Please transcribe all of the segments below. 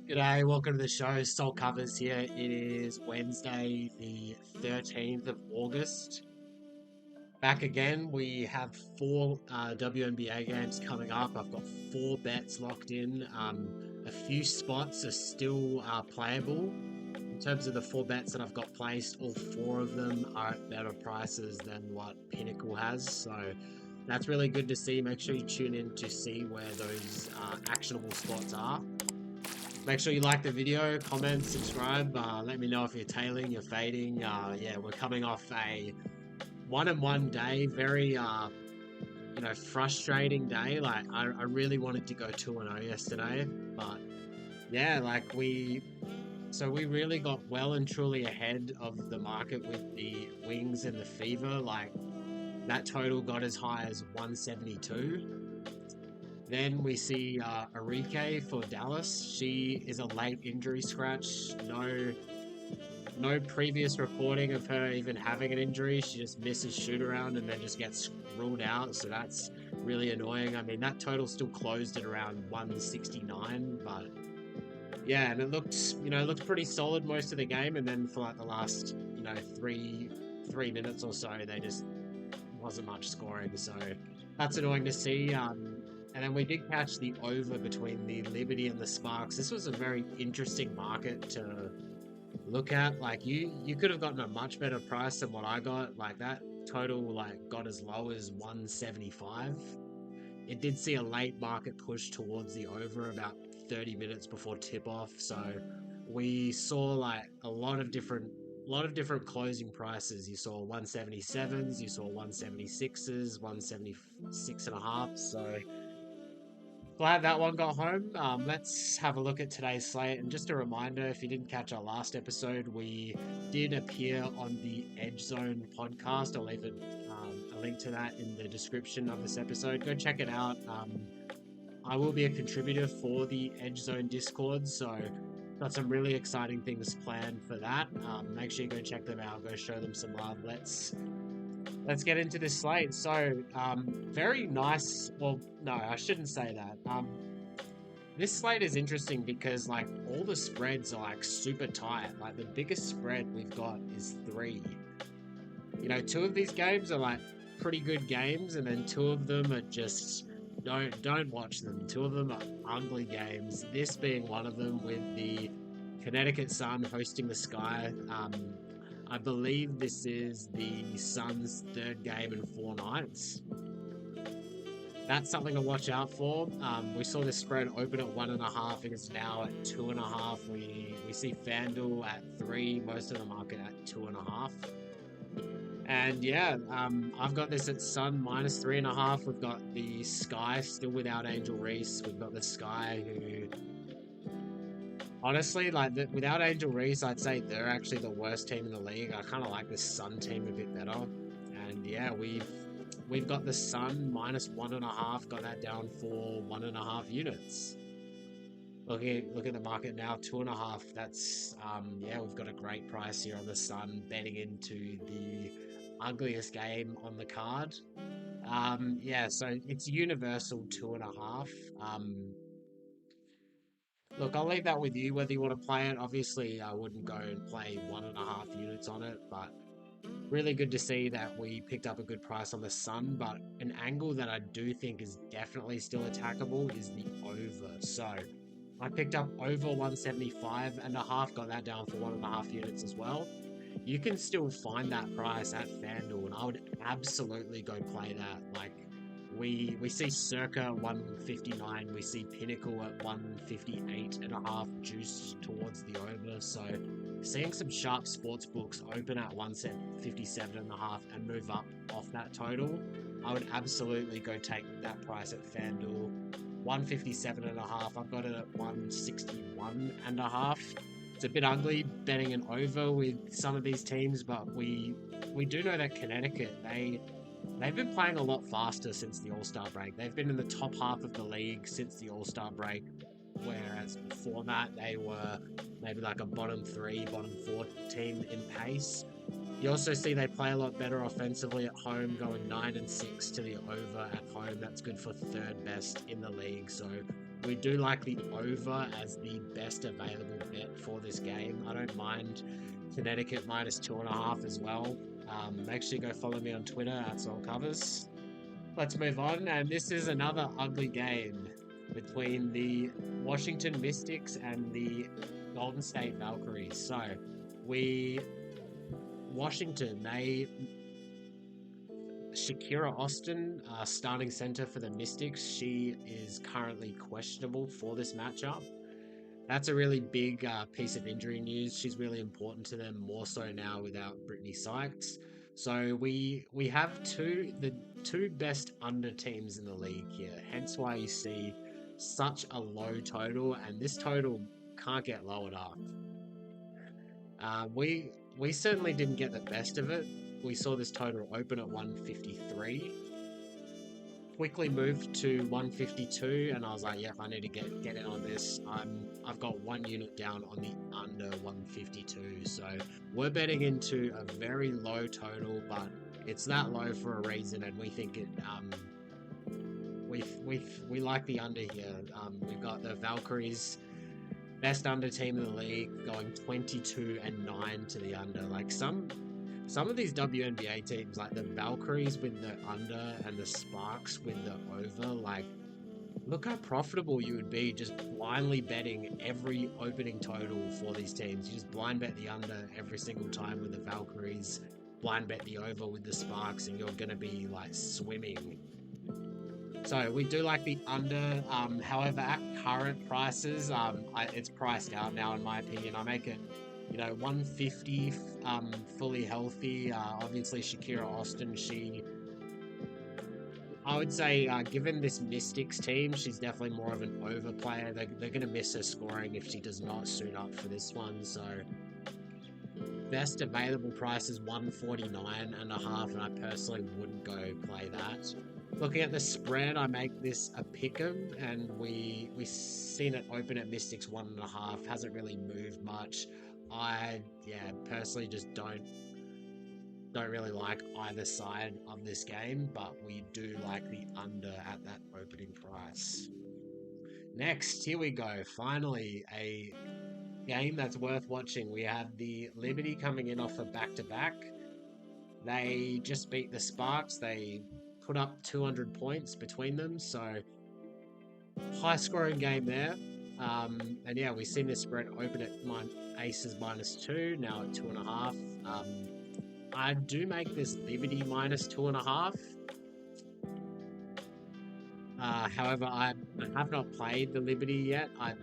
G'day, welcome to the show. Soul Covers here. It is Wednesday, the 13th of August. Back again. We have four WNBA games coming up. I've got four bets locked in. A few spots are still playable. In terms of the four bets that I've got placed, all four of them are at better prices than what Pinnacle has. So that's really good to see. Make sure you tune in to see where those actionable spots are. Make sure you like the video, comment, subscribe. Let me know if you're tailing, you're fading. Yeah, we're coming off a 1-1 day, very frustrating day. Like I really wanted to go 2-0 yesterday, but yeah, we really got well and truly ahead of the market with the Wings and the Fever. Like that total got as high as 172. Then we see Arike for Dallas. She is a late injury scratch. No previous reporting of her even having an injury. She just misses shoot around and then just gets ruled out. So that's really annoying. I mean, that total still closed at around 169, but yeah, and it looked pretty solid most of the game. And then for like the last, three minutes or so, they just wasn't much scoring. So that's annoying to see. And then we did catch the over between the Liberty and the Sparks. This was a very interesting market to look at. Like you could have gotten a much better price than what I got. Like that total got as low as 175. It did see a late market push towards the over about 30 minutes before tip off. So we saw like a lot of different closing prices. You saw 177s, you saw 176s, 176 and a half. So glad that one got home. Let's have a look at today's slate. And just a reminder, if you didn't catch our last episode, we did appear on the Edge Zone podcast. I'll leave a link to that in the description of this episode. Go check it out. I will be a contributor for the Edge Zone Discord, so got some really exciting things planned for that. Make sure you go check them out. Go show them some love. Let's get into this slate. So, very nice. Well, no, I shouldn't say that. This slate is interesting because like all the spreads are like super tight. Like the biggest spread we've got is 3. Two of these games are like pretty good games, and then two of them are just don't watch them. Two of them are ugly games. This being one of them with the Connecticut Sun hosting the Sky. I believe this is the Suns' third game in 4 nights. That's something to watch out for. We saw the spread open at 1.5. It is now at 2.5. We see FanDuel at 3. Most of the market at 2.5. And yeah, I've got this at Sun -3.5. We've got the Sky still without Angel Reese. We've got the Sky who, honestly, without Angel Reese, I'd say they're actually the worst team in the league. I kind of like this Sun team a bit better. And yeah, we've got the Sun -1.5. Got that down for 1.5 units. Look at the market now, 2.5. That's yeah, we've got a great price here on the Sun, betting into the ugliest game on the card. Yeah, so it's universal 2.5. Look, I'll leave that with you whether you want to play it. Obviously, I wouldn't go and play 1.5 units on it, but really good to see that we picked up a good price on the Sun. But an angle that I do think is definitely still attackable is the over. So I picked up over 175.5, got that down for 1.5 units as well. You can still find that price at FanDuel, and I would absolutely go play that. Like, we see circa 159, we see Pinnacle at 158.5, juiced towards the over. So seeing some sharp sports books open at 157.5 and move up off that total, I would absolutely go take that price at FanDuel. 157.5. I've got it at 161.5. It's a bit ugly betting an over with some of these teams, but we do know that Connecticut, they've been playing a lot faster since the All-Star break. They've been in the top half of the league since the All-Star break, whereas before that they were maybe like a bottom 3, bottom 4 team in pace. You also see they play a lot better offensively at home, going 9-6 to the over at home. That's good for third best in the league. So we do like the over as the best available bet for this game. I don't mind Connecticut minus 2.5 as well. Make sure you go follow me on Twitter at SoulCovers. Let's move on, and this is another ugly game between the Washington Mystics and the Golden State Valkyries. So, Washington, Shakira Austin, starting center for the Mystics, she is currently questionable for this matchup. That's a really big piece of injury news. She's really important to them, more so now without Brittany Sykes. So we have the two best under teams in the league here. Hence why you see such a low total, and this total can't get low enough. We certainly didn't get the best of it. We saw this total open at 153. Quickly moved to 152, and I was like, "Yep, I need to get in on this." I've got one unit down on the under 152, so we're betting into a very low total, but it's that low for a reason, and we think it. We like the under here. We've got the Valkyries, best under team in the league, going 22-9 to the under. Like some of these WNBA teams, like the Valkyries with the under and the Sparks with the over, like, look how profitable you would be just blindly betting every opening total for these teams. You just blind bet the under every single time with the Valkyries, blind bet the over with the Sparks, and you're going to be, like, swimming. So we do like the under. However, at current prices, it's priced out now, in my opinion. I make it 150 fully healthy. Obviously Shakira Austin, I would say, given this Mystics team, she's definitely more of an over player. They're going to miss her scoring if she does not suit up for this one. So best available price is 149.5, and I personally wouldn't go play that. Looking at the spread, I make this a pick'em, and we seen it open at Mystics 1.5. Hasn't really moved much. I personally just don't really like either side of this game, but we do like the under at that opening price. Next, here we go. Finally, a game that's worth watching. We have the Liberty coming in off a back-to-back. They just beat the Sparks. They put up 200 points between them, so high-scoring game there. And yeah, we've seen this spread open at Aces -2, now at 2.5. I do make this Liberty -2.5. However, I have not played the Liberty yet. I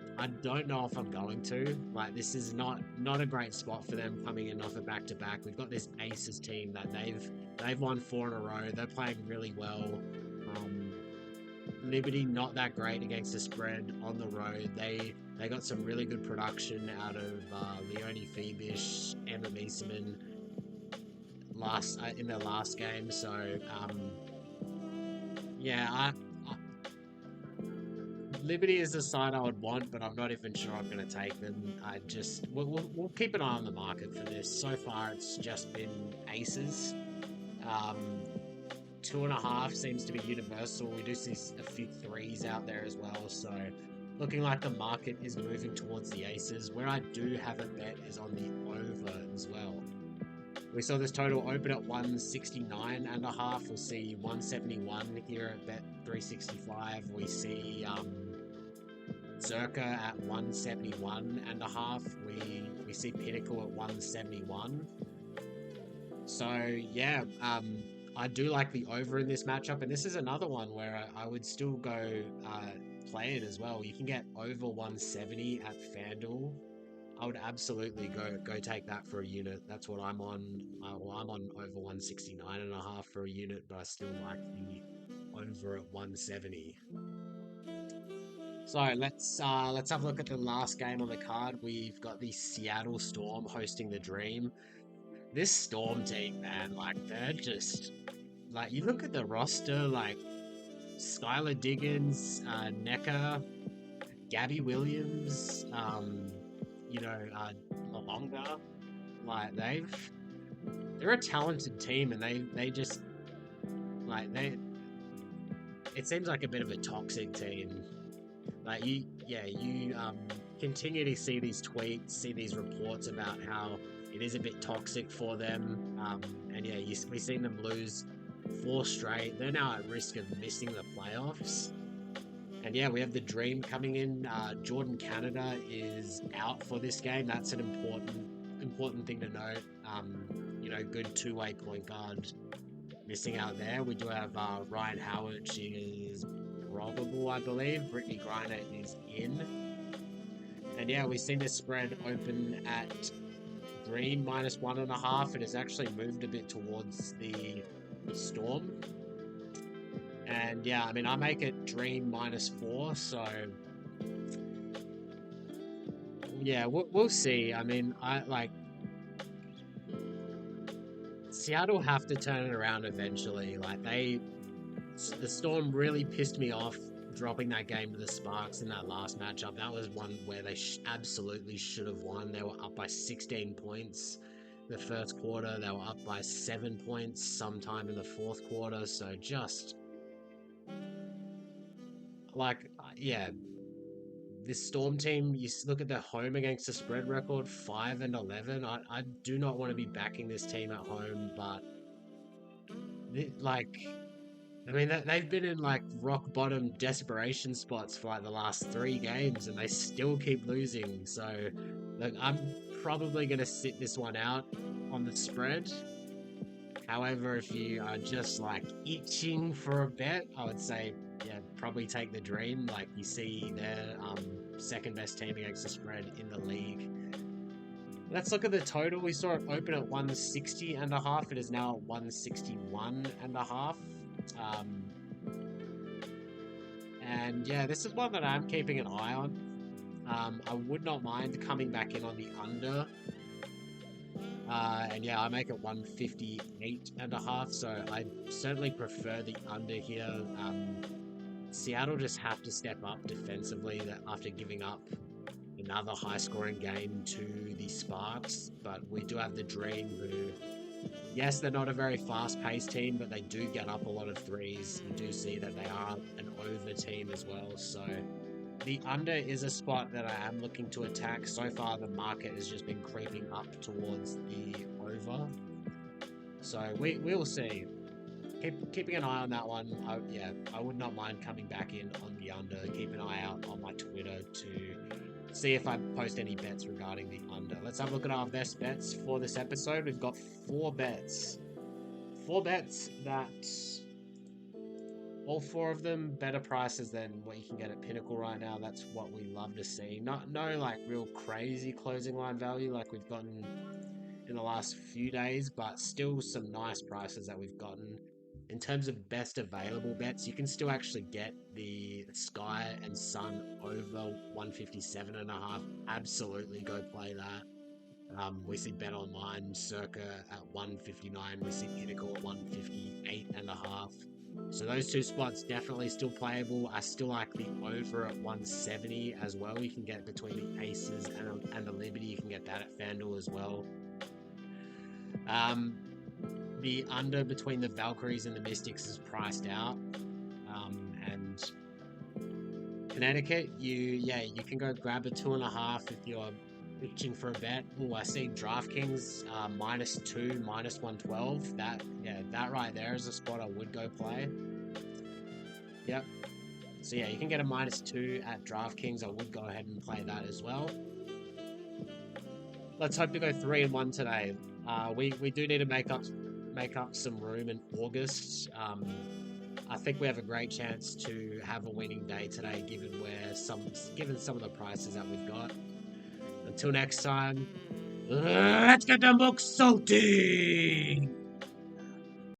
don't know if I'm going to. Like, this is not a great spot for them coming in off a back-to-back. We've got this Aces team that they've won 4 in a row. They're playing really well. Liberty not that great against the spread on the road. They got some really good production out of Leonie Phoebish, Emma Miesemann in their last game. So Liberty is the side I would want, but I'm not even sure I'm going to take them. We'll keep an eye on the market for this. So far, it's just been Aces. 2.5 seems to be universal. We do see a few 3s out there as well. So looking like the market is moving towards the Aces. Where I do have a bet is on the over as well. We saw this total open at 169.5. We'll see 171 here at bet 365. We see Circa at 171.5. We see Pinnacle at 171. So yeah, I do like the over in this matchup, and this is another one where I would still go play it as well. You can get over 170 at FanDuel. I would absolutely go take that for a unit. That's what I'm on. I'm on over 169.5 for a unit, but I still like the over at 170. So let's have a look at the last game on the card. We've got the Seattle Storm hosting the Dream. This Storm team, man, like, they're just, like, you look at the roster, like Skylar Diggins, Necker, Gabby Williams, Lalonga, like, they're a talented team, and they just, like, it seems like a bit of a toxic team. Like you continue to see these tweets, see these reports about how it is a bit toxic for them. And yeah, we've seen them lose 4 straight. They're now at risk of missing the playoffs. And yeah, we have the Dream coming in. Jordan Canada is out for this game. That's an important thing to note. Good two-way point guard missing out there. We do have Ryan Howard. She is probable, I believe. Brittany Griner is in. And yeah, we've seen this spread open at Dream -1.5. It has actually moved a bit towards the Storm. And yeah, I mean, I make it Dream -4, so yeah, we'll see. I mean, Seattle have to turn it around eventually. Like the Storm really pissed me off dropping that game to the Sparks in that last matchup. That was one where they absolutely should have won. They were up by 16 points the first quarter. They were up by 7 points sometime in the fourth quarter. So just this Storm team, you look at their home against the spread record, 5-11. I do not want to be backing this team at home, but they've been in like rock bottom desperation spots for like the last 3 games, and they still keep losing. So, look, I'm probably going to sit this one out on the spread. However, if you are just like itching for a bet, I would say, yeah, probably take the Dream. Like you see their second best team against the spread in the league. Let's look at the total. We saw it open at 160.5. It is now at 161.5. And yeah, this is one that I'm keeping an eye on. I would not mind coming back in on the under. And yeah, I make it 158.5, so I certainly prefer the under here. Seattle just have to step up defensively after giving up another high-scoring game to the Sparks. But we do have the Dream, who, yes, they're not a very fast-paced team, but they do get up a lot of threes. You do see that they are an over team as well, so the under is a spot that I am looking to attack. So far, the market has just been creeping up towards the over. So we'll see. Keeping an eye on that one. I would not mind coming back in on the under. Keep an eye out on my Twitter to see if I post any bets regarding the under. Let's have a look at our best bets for this episode. We've got 4 bets. 4 bets that... all 4 of them better prices than what you can get at Pinnacle right now. That's what we love to see. No like real crazy closing line value like we've gotten in the last few days, but still some nice prices that we've gotten. In terms of best available bets, you can still actually get the Sky and Sun over 157.5. Absolutely go play that. We see Bet Online circa at 159. We see Pinnacle at 158.5. So those 2 spots definitely still playable. I still like the over at 170 as well. You can get between the Aces and the Liberty. You can get that at FanDuel as well. The under between the Valkyries and the Mystics is priced out. And Connecticut, you can go grab a 2.5 if you're itching for a bet. Oh, I see DraftKings -2, -112. That right there is a spot I would go play. Yep. So yeah, you can get a -2 at DraftKings. I would go ahead and play that as well. Let's hope to go 3-1 today. We do need to make up some room in August. I think we have a great chance to have a winning day today, given some of the prices that we've got. Until next time, let's get them books salty!